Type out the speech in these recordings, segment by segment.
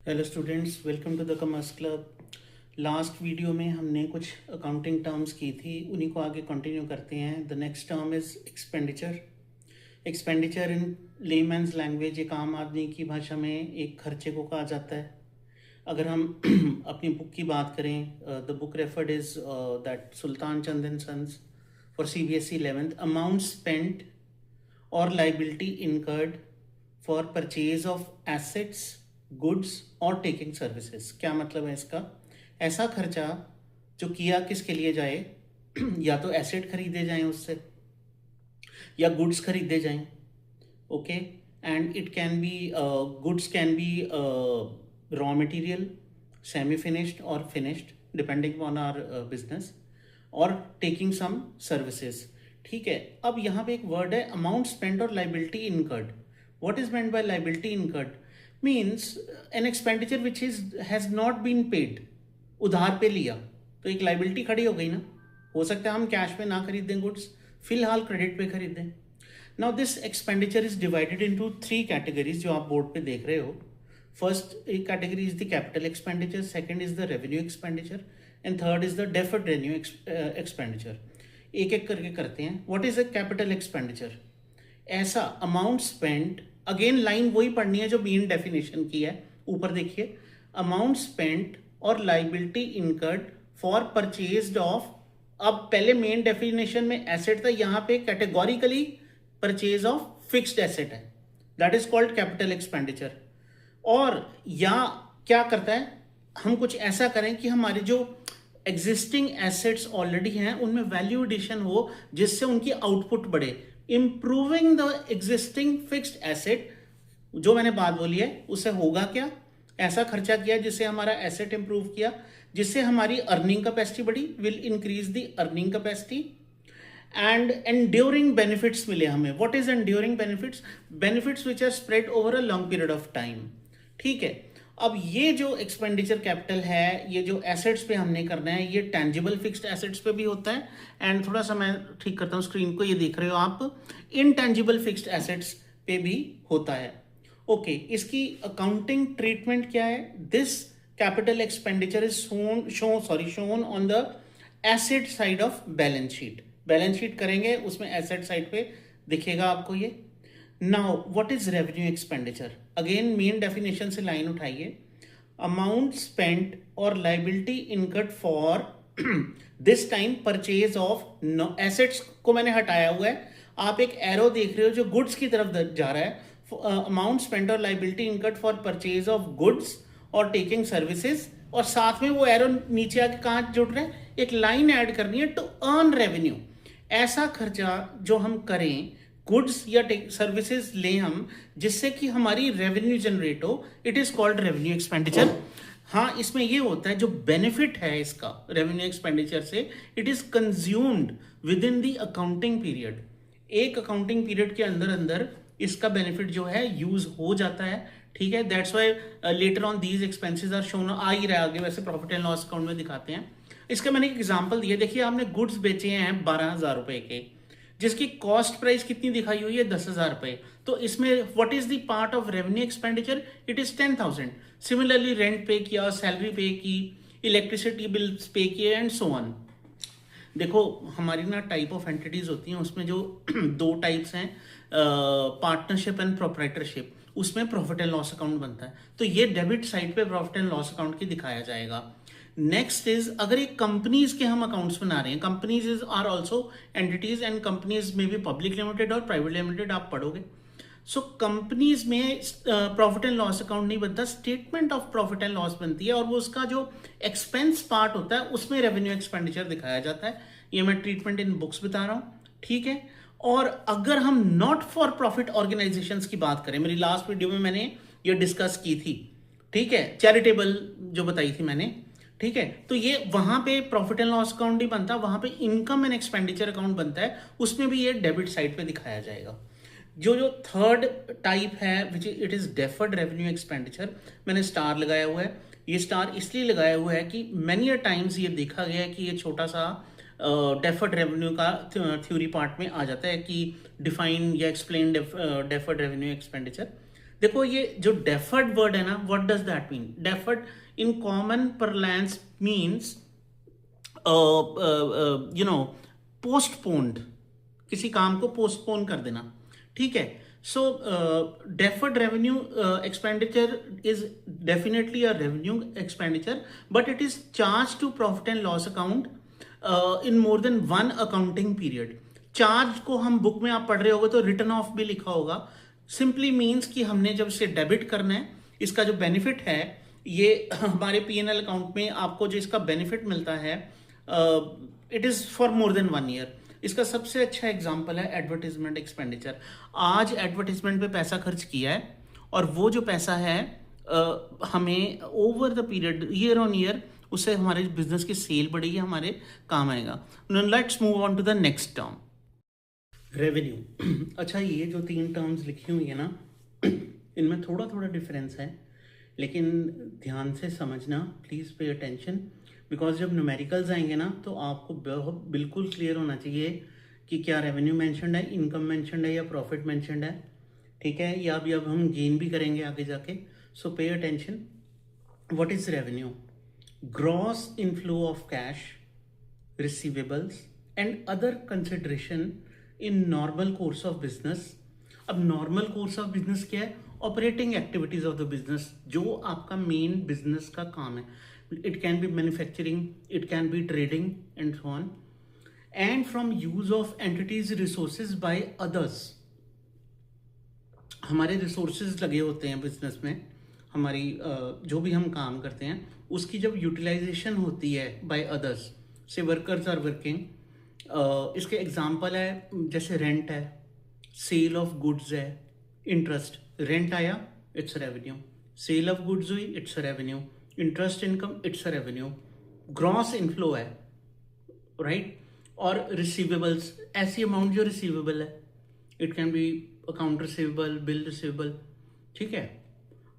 Hello students, welcome to the commerce club. Last video में हमने कुछ अकाउंटिंग टर्म्स की थी, उन्हीं को आगे कंटिन्यू करते हैं। The next term is expenditure. Expenditure in layman's language, एक आम आदमी की भाषा में एक खर्चे को कहा जाता है। अगर हम अपनी बुक की बात करें, the book referred is that Sultan Chand and sons for CBSE 11th, amount spent और liability incurred for purchase of assets, goods और टेकिंग सर्विसेज। क्या मतलब है इसका? ऐसा खर्चा जो किया किसके लिए जाए, या तो एसेट खरीदे जाएं उससे, या गुड्स खरीदे जाएं। Okay, and it can be, goods can be raw material, semi finished और finished depending on our business, और टेकिंग सम सर्विसेज। ठीक है, अब यहाँ पे एक वर्ड है अमाउंट स्पेंट और liability incurred. What is meant by liability incurred? Means an expenditure which is has not been paid. उधार पे लिया तो एक लाइबिलिटी खड़ी हो गई ना। हो सकता है हम कैश पे ना खरीदें गुड्स, फिलहाल क्रेडिट पे खरीदें। Now this expenditure is divided into 3 categories जो आप बोर्ड पे देख रहे हो। First category is the capital expenditure, second is the revenue expenditure, and third is the deferred revenue expenditure. एक एक करके करते हैं। What is a capital expenditure? ऐसा अमाउंट स्पेंट, अगेन लाइन वही पढ़नी है जो मेन डेफिनेशन की है। ऊपर देखिए, अमाउंट स्पेंट और liability incurred for purchase of. अब पहले मेन डेफिनेशन में एसेट था, यहां पे categorically purchase of fixed asset है, that is called capital expenditure. और या क्या करता है, हम कुछ ऐसा करें कि हमारे जो एग्जिस्टिंग एसेट्स ऑलरेडी हैं उनमें वैल्यू एडिशन हो, जिससे उनकी आउटपुट बढ़े, improving the existing fixed asset. जो मैंने बात बोली है उससे होगा क्या? ऐसा खर्चा किया जिससे हमारा एसेट इंप्रूव किया, जिससे हमारी अर्निंग कैपेसिटी बढ़ी, will increase the earning capacity, and enduring benefits मिले हमें। What is enduring benefits? Benefits which are spread over a long period of time. ठीक है, अब ये जो एक्सपेंडिचर कैपिटल है, ये जो एसेट्स पे हमने करना है, ये टेंजिबल फिक्स्ड एसेट्स पे भी होता है, एंड थोड़ा सा मैं ठीक करता हूँ स्क्रीन को, ये देख रहे हो आप, इनटेंजिबल फिक्स्ड एसेट्स पे भी होता है। ओके, इसकी अकाउंटिंग ट्रीटमेंट क्या है? This capital expenditure is shown on the asset side of balance sheet. Balance sheet करेंगे उसमें एसेट साइड पे दिखेगा आपको ये। Now what is revenue expenditure? Again main definition से लाइन उठाइए, अमाउंट स्पेंट और liability incurred for this time purchase of assets को मैंने हटाया हुआ है, आप एक एरो देख रहे हो जो गुड्स की तरफ जा रहा है। अमाउंट स्पेंट और liability incurred for purchase of goods और टेकिंग सर्विसेज, और साथ में वो एरो नीचे आके कहाँ जुड़ रहा है, एक लाइन ऐड करनी है, टू अर्न रेवेन्यू। ऐसा खर्चा जो हम करें, गुड्स या सर्विसेज लें हम, जिससे कि हमारी रेवेन्यू जनरेट हो, it is called revenue expenditure. हाँ, इसमें ये होता है जो बेनिफिट है इसका रेवेन्यू एक्सपेंडिचर से, it is consumed with in the accounting period. एक अकाउंटिंग पीरियड के अंदर अंदर इसका बेनिफिट जो है यूज हो जाता है। ठीक है, that's why later on these expenses are shown. आ ही रहा आगे, वैसे प्रॉफिट एंड लॉस अकाउंट में दिखाते हैं। इसका मैंने एक एग्जांपल दिया, देखिए आपने गुड्स बेचे हैं 12,000 रुपए के, जिसकी कॉस्ट प्राइस कितनी दिखाई हुई है? 10,000 रुपए। तो इसमें what is the part of revenue expenditure? It is 10,000। Similarly rent पे किया, सैलरी पे की, इलेक्ट्रिसिटी बिल्स पे किए, एंड सो ऑन। देखो हमारी ना टाइप ऑफ एंटिटीज होती हैं, उसमें जो 2 टाइप्स हैं, पार्टनरशिप एंड प्रोप्राइटरशिप, उसमें प्रॉफिट एंड लॉस अकाउंट बनता है। तो ये डेबिट साइड पे प्रॉफिट एंड लॉस अकाउंट की दिखाया जाएगा। नेक्स्ट इज, अगर एक कंपनीज के हम अकाउंट्स बना रहे हैं, companies is are also entities, and companies में भी पब्लिक लिमिटेड और प्राइवेट लिमिटेड आप पढ़ोगे। सो कंपनीज में प्रॉफिट एंड लॉस अकाउंट नहीं बनता, statement of profit and loss बनती है, और वो उसका जो एक्सपेंस पार्ट होता है उसमें रेवेन्यू एक्सपेंडिचर दिखाया जाता है। ये मैं ट्रीटमेंट इन बुक्स बता रहा हूँ। ठीक है, और अगर हम नॉट फॉर प्रॉफिट ऑर्गेनाइजेशंस की बात करें, मेरी लास्ट वीडियो में मैंने ये डिस्कस की थी, ठीक है, चैरिटेबल जो बताई थी मैंने। ठीक है, तो ये वहां पे प्रॉफिट एंड लॉस अकाउंट नहीं बनता, वहां पे इनकम एंड एक्सपेंडिचर अकाउंट बनता है, उसमें भी ये डेबिट साइड पे दिखाया जाएगा। जो थर्ड टाइप है which it is deferred revenue expenditure, मैंने स्टार लगाया हुआ है। ये स्टार इसलिए लगाया हुआ है कि मैनी अ टाइम्स ये देखा गया है कि ये छोटा सा डेफर्ड रेवेन्यू का थ्योरी पार्ट में आ जाता है कि डिफाइन या एक्सप्लेन डेफर्ड रेवेन्यू एक्सपेंडिचर। देखो ये जो डेफर्ड वर्ड है ना, what does that mean? Deferred in common parlance means postponed, किसी काम को पोस्टपोन कर देना, ठीक है। So deferred revenue expenditure is definitely a revenue expenditure, but it is charge to profit and loss account in more than one accounting period. Charge को हम book में आप पढ़ रहे होगे तो रिटर्न ऑफ भी लिखा होगा, सिंपली मीन्स कि हमने जब इसे डेबिट करना है, इसका जो बेनिफिट है ये हमारे P&L अकाउंट में आपको जो इसका बेनिफिट मिलता है it is for more than 1 year. इसका सबसे अच्छा एग्जांपल है एडवर्टाइजमेंट एक्सपेंडिचर। आज एडवर्टाइजमेंट पे पैसा खर्च किया है और वो जो पैसा है हमें over the period year on year उससे हमारे बिजनेस की सेल बढ़ेगी, हमारे काम आएगा। Let's move on to the next term, revenue. अच्छा, ये जो 3 टर्म्स लिखी हुई है ना इनमें थोड़ा थोड़ा डिफरेंस है, लेकिन ध्यान से समझना, प्लीज़ पे अटेंशन, बिकॉज जब न्यूमेरिकल्स आएंगे ना तो आपको बिल्कुल क्लियर होना चाहिए कि क्या रेवेन्यू मेंशन्ड है, इनकम मेंशन्ड है या प्रॉफिट मेंशन्ड है, ठीक है। या अभी अब हम गेन भी करेंगे आगे जाके। So pay attention, what is revenue? Gross inflow of cash, receivables and other consideration in normal course of business. अब नॉर्मल कोर्स ऑफ बिजनेस क्या है? Operating activities of the business, जो आपका मेन बिजनेस का काम है। It can be manufacturing, it can be trading and so on, and from use of entities resources by others. हमारे resources लगे होते हैं बिजनेस में, हमारी जो भी हम काम करते हैं उसकी जब यूटिलाइजेशन होती है बाय अदर्स, से वर्कर्स आर वर्किंग। इसके एग्जांपल है जैसे रेंट है, सेल ऑफ गुड्स है, इंटरेस्ट। रेंट आया, it's revenue. Sale of goods हुई, it's revenue. Interest income, it's revenue. Gross inflow है, राइट। और रिसीवेबल्स, ऐसी अमाउंट जो रिसीवेबल है, it can be account receivable, bill receivable, ठीक है।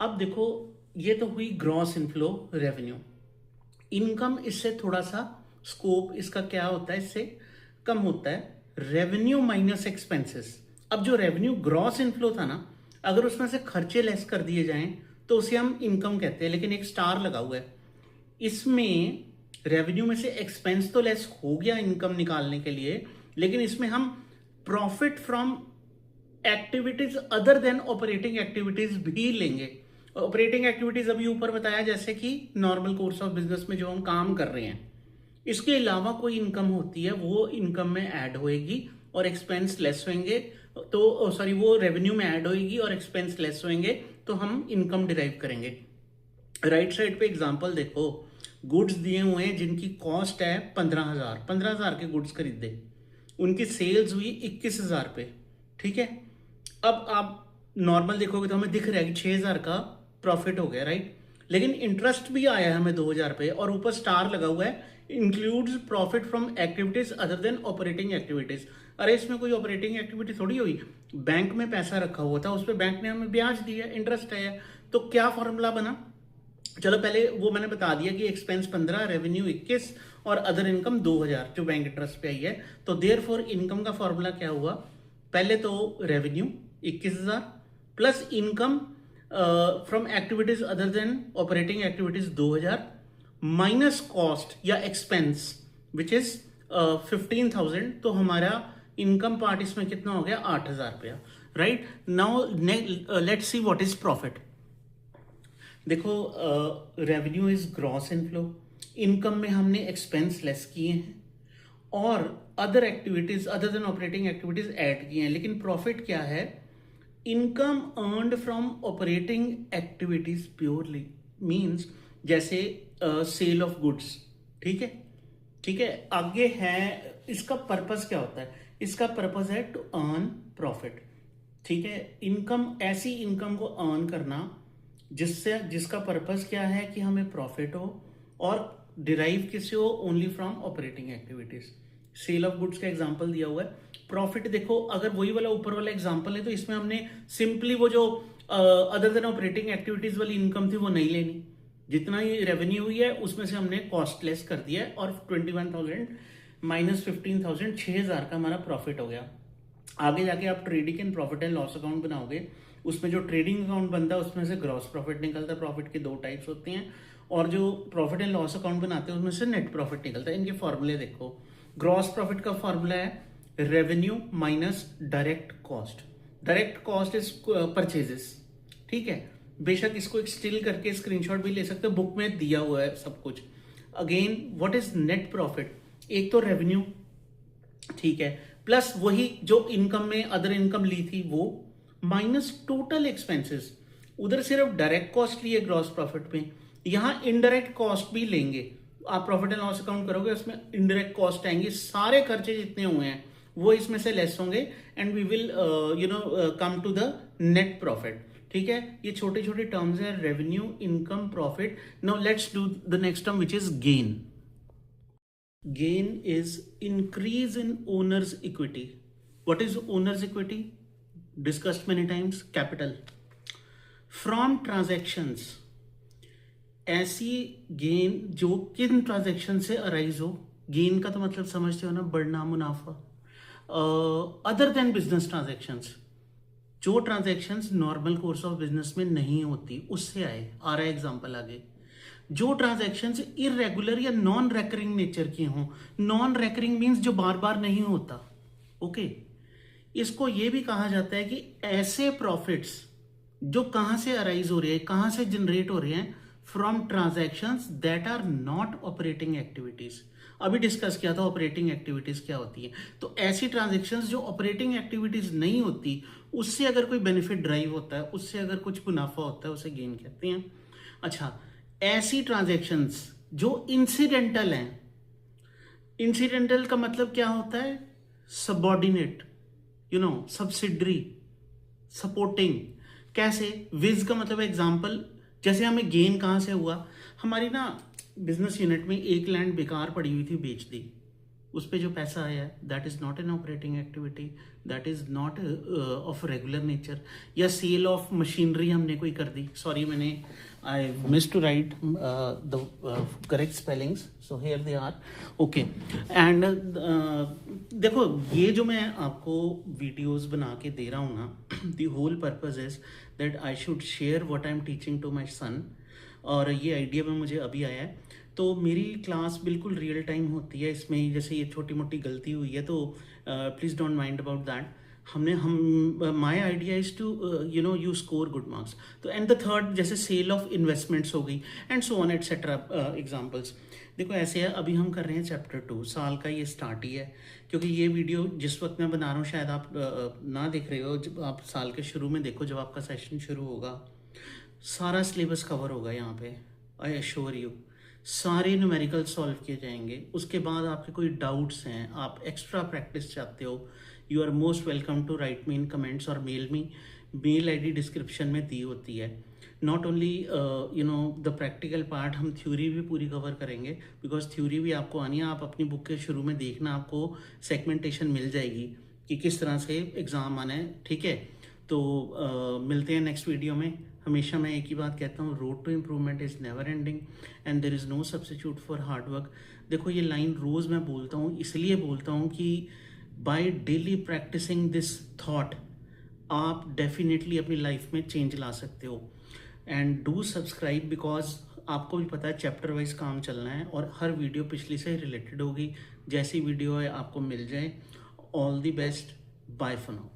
अब देखो ये तो हुई ग्रॉस इनफ्लो रेवेन्यू। इनकम इससे थोड़ा सा स्कोप इसका क्या होता है, इससे कम होता है, रेवेन्यू माइनस एक्सपेंसेस। अब जो रेवेन्यू ग्रॉस इनफ्लो था ना, अगर उसमें से खर्चे लेस कर दिए जाएं तो उसे हम इनकम कहते हैं, लेकिन एक स्टार लगा हुआ है। इसमें रेवेन्यू में से एक्सपेंस तो लेस हो गया इनकम निकालने के लिए, लेकिन इसमें हम profit from activities other than operating activities भी लेंगे। ऑपरेटिंग एक्टिविटीज अभी ऊपर बताया, जैसे कि नॉर्मल कोर्स ऑफ बिजनेस में जो हम काम कर रहे हैं, इसके अलावा कोई इनकम होती है वो इनकम में ऐड होएगी और एक्सपेंस लेस होंगे, तो सॉरी वो रेवेन्यू में ऐड होएगी और एक्सपेंस लेस होंगे, तो हम इनकम डिराइव करेंगे। राइट साइड पे एग्जांपल देखो, गुड्स दिए हुए हैं जिनकी कॉस्ट है 15,000 के गुड्स खरीदे, उनकी सेल्स हुई 21,000 पे, ठीक है। अब आप नॉर्मल देखोगे तो हमें दिख रहा है कि 6,000 का प्रॉफिट हो गया, राइट। लेकिन इंटरेस्ट भी आया है हमें 2,000 पे और ऊपर स्टार लगा हुआ है, includes profit from activities other than operating activities. अरे इसमें कोई ऑपरेटिंग एक्टिविटी थोड़ी हुई, बैंक में पैसा रखा हुआ था, उस पर बैंक ने हमें ब्याज दिया, इंटरेस्ट आया, तो क्या फॉर्मूला बना? चलो पहले वो मैंने बता दिया कि एक्सपेंस 15, रेवेन्यू 21 और अदर इनकम 2,000 जो बैंक इंटरेस्ट पे आई है। तो देयरफॉर इनकम का फॉर्मूला क्या हुआ? पहले तो revenue 21,000 plus income from activities other than operating activities 2,000 minus cost या एक्सपेंस विच इज 15,000, तो हमारा इनकम पार्ट इसमें कितना हो गया? 8,000 रुपया, right. Now let's see what is profit. देखो revenue is gross inflow, income में हमने एक्सपेंस लेस किए हैं और other activities other than operating activities add किए हैं, लेकिन प्रॉफिट क्या है? Income earned from operating activities purely, means जैसे सेल ऑफ गुड्स, ठीक है, ठीक है। आगे है इसका पर्पस क्या होता है? इसका पर्पस है टू अर्न प्रॉफिट, ठीक है। इनकम, ऐसी इनकम को अर्न करना जिसका पर्पस क्या है कि हमें प्रॉफिट हो और डिराइव किससे हो? Only from operating activities. Sale of goods का एग्जांपल दिया हुआ है। प्रॉफिट देखो, अगर वही वाला ऊपर वाला एग्जांपल है तो इसमें हमने सिंपली वो जो अदर देन ऑपरेटिंग एक्टिविटीज वाली इनकम थी वो नहीं लेनी, जितना ही रेवेन्यू हुई है उसमें से हमने कॉस्ट लेस कर दिया है और 21,000 माइनस 15,000 6,000 का हमारा प्रॉफिट हो गया। आगे जाके आप trading and profit and loss account बनाओगे उसमें जो ट्रेडिंग अकाउंट बनता है उसमें से ग्रॉस प्रॉफिट निकलता है। प्रॉफिट के दो टाइप्स होते हैं, और जो प्रॉफिट एंड लॉस अकाउंट बनाते हैं उसमें से नेट प्रॉफिट निकलता है। इनके फॉर्मूले देखो, ग्रॉस प्रॉफिट का फॉर्मूला है revenue minus direct cost. Direct cost is purchases, ठीक है। बेशक इसको एक स्टिल करके स्क्रीनशॉट भी ले सकते हो, बुक में दिया हुआ है सब कुछ। Again what is net profit, एक तो रेवेन्यू, ठीक है, प्लस वही जो इनकम में अदर इनकम ली थी वो, माइनस टोटल एक्सपेंसेस। उधर सिर्फ डायरेक्ट कॉस्ट लिए ग्रॉस प्रॉफिट में, यहां इनडायरेक्ट कॉस्ट भी लेंगे। आप प्रॉफिट एंड लॉस अकाउंट करोगे उसमें इनडायरेक्ट कॉस्ट आएंगे, सारे खर्चे जितने हुए हैं वो इसमें से लेस होंगे, and we will come to the net profit, ठीक है। ये छोटे छोटे टर्म्स है, revenue, income, profit. Now let's do the next term which is gain. Gain is increase in owner's equity. What is owner's equity? Discussed many times. Capital. From transactions. ऐसी gain जो किन transaction से arise हो। Gain का तो मतलब समझते हो ना, बढ़ना, मुनाफा। अदर देन बिजनेस ट्रांजैक्शंस, जो transactions normal course of business में नहीं होती उससे आए। आ रहा है एग्जांपल आगे। जो ट्रांजैक्शंस इरेगुलर या नॉन रेकरिंग नेचर की हों, नॉन रेकरिंग मींस जो बार बार नहीं होता, ओके। इसको ये भी कहा जाता है कि ऐसे प्रॉफिट्स जो कहां से अराइज हो रहे हैं, कहां से जनरेट हो रहे हैं, from transactions that are not operating activities. अभी डिस्कस किया था ऑपरेटिंग एक्टिविटीज क्या होती है। तो ऐसी ट्रांजैक्शंस जो ऑपरेटिंग एक्टिविटीज नहीं होती, उससे अगर कोई बेनिफिट ड्राइव होता है, उससे अगर कुछ मुनाफा होता है, उसे गेन कहते हैं। अच्छा, ऐसी ट्रांजैक्शंस जो इंसिडेंटल हैं। इंसिडेंटल का मतलब क्या होता है? Subordinate, subsidiary, supporting. कैसे? विज का मतलब एग्जांपल, जैसे हमें गेन कहां से हुआ, हमारी ना बिजनेस यूनिट में एक लैंड बेकार पड़ी हुई थी, बेच दी, उस पर जो पैसा आया, that is not an operating activity, that is not of regular nature. या सेल ऑफ मशीनरी हमने कोई कर दी, सॉरी मैंने I miss to write the correct spellings, so here they are, okay. And देखो, ये जो मैं आपको वीडियोस बना के दे रहा हूँ ना, the whole purpose is that I should share what I am teaching to my son. और ये आइडिया में मुझे अभी आया है, तो मेरी क्लास बिल्कुल रियल टाइम होती है। इसमें जैसे ये छोटी मोटी गलती हुई है तो please don't mind about that. My idea is to you score good marks. तो एंड द थर्ड, जैसे सेल ऑफ इन्वेस्टमेंट्स हो गई and so on etcetera examples. देखो ऐसे है, अभी हम कर रहे हैं चैप्टर 2, साल का ये स्टार्ट ही है। क्योंकि ये वीडियो जिस वक्त मैं बना रहा हूँ शायद आप ना देख रहे हो, जब आप साल के शुरू में देखो, जब आपका सेशन शुरू होगा सारा सिलेबस कवर होगा यहाँ पे, आई एश्योर यू। सारे न्यूमेरिकल सॉल्व किए जाएंगे। उसके बाद आपके कोई डाउट्स हैं, आप एक्स्ट्रा प्रैक्टिस चाहते हो, you are most welcome to write me in comments और mail me. Mail ID description में दी होती है। Not only the practical part, हम थ्योरी भी पूरी कवर करेंगे, बिकॉज थ्योरी भी आपको आनी है। आप अपनी बुक के शुरू में देखना, आपको सेगमेंटेशन मिल जाएगी कि किस तरह से एग्ज़ाम आना है, ठीक है। तो मिलते हैं नेक्स्ट वीडियो में। हमेशा मैं एक ही बात कहता हूँ, road to improvement is never ending and there is no substitute for hard work. देखो ये लाइन रोज़ मैं बोलता हूँ, इसलिए बोलता हूँ कि by daily practicing this thought आप डेफिनेटली अपनी लाइफ में चेंज ला सकते हो। एंड डू सब्सक्राइब, बिकॉज आपको भी पता है चैप्टर वाइज काम चलना है और हर वीडियो पिछली से रिलेटेड होगी। जैसी वीडियो है आपको मिल जाए। All the best, bye for now.